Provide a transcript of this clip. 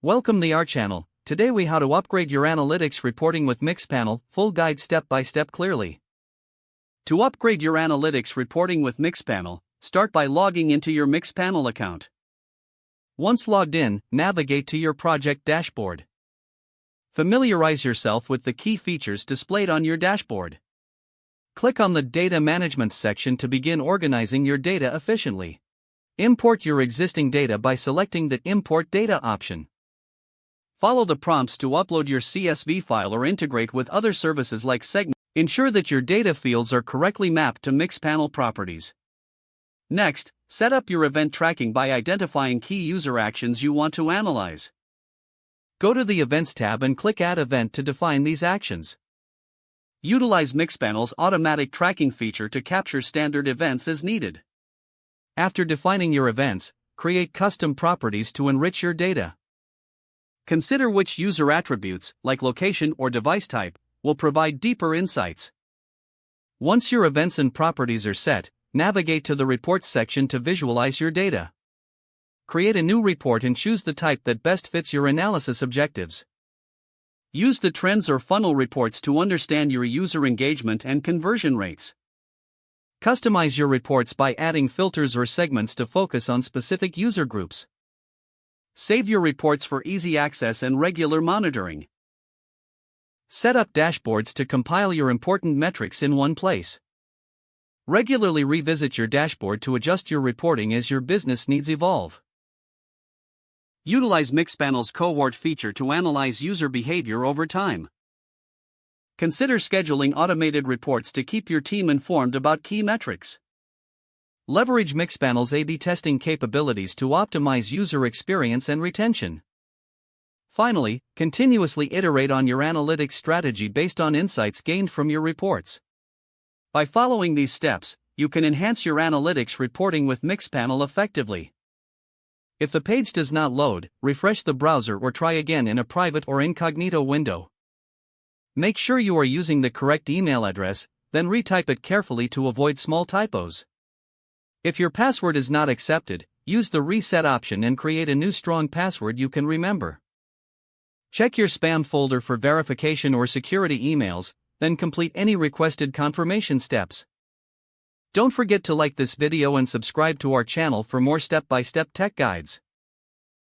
Welcome to our channel. Today we how to upgrade your analytics reporting with Mixpanel, full guide step by step clearly. To upgrade your analytics reporting with Mixpanel, start by logging into your Mixpanel account. Once logged in, navigate to your project dashboard. Familiarize yourself with the key features displayed on your dashboard. Click on the Data Management section to begin organizing your data efficiently. Import your existing data by selecting the Import Data option. Follow the prompts to upload your CSV file or integrate with other services like Segment. Ensure that your data fields are correctly mapped to Mixpanel properties. Next, set up your event tracking by identifying key user actions you want to analyze. Go to the Events tab and click Add Event to define these actions. Utilize Mixpanel's automatic tracking feature to capture standard events as needed. After defining your events, create custom properties to enrich your data. Consider which user attributes, like location or device type, will provide deeper insights. Once your events and properties are set, navigate to the Reports section to visualize your data. Create a new report and choose the type that best fits your analysis objectives. Use the trends or funnel reports to understand your user engagement and conversion rates. Customize your reports by adding filters or segments to focus on specific user groups. Save your reports for easy access and regular monitoring. Set up dashboards to compile your important metrics in one place. Regularly revisit your dashboard to adjust your reporting as your business needs evolve. Utilize Mixpanel's cohort feature to analyze user behavior over time. Consider scheduling automated reports to keep your team informed about key metrics. Leverage Mixpanel's A/B testing capabilities to optimize user experience and retention. Finally, continuously iterate on your analytics strategy based on insights gained from your reports. By following these steps, you can enhance your analytics reporting with Mixpanel effectively. If the page does not load, refresh the browser or try again in a private or incognito window. Make sure you are using the correct email address, then retype it carefully to avoid small typos. If your password is not accepted, use the reset option and create a new strong password you can remember. Check your spam folder for verification or security emails, then complete any requested confirmation steps. Don't forget to like this video and subscribe to our channel for more step-by-step tech guides.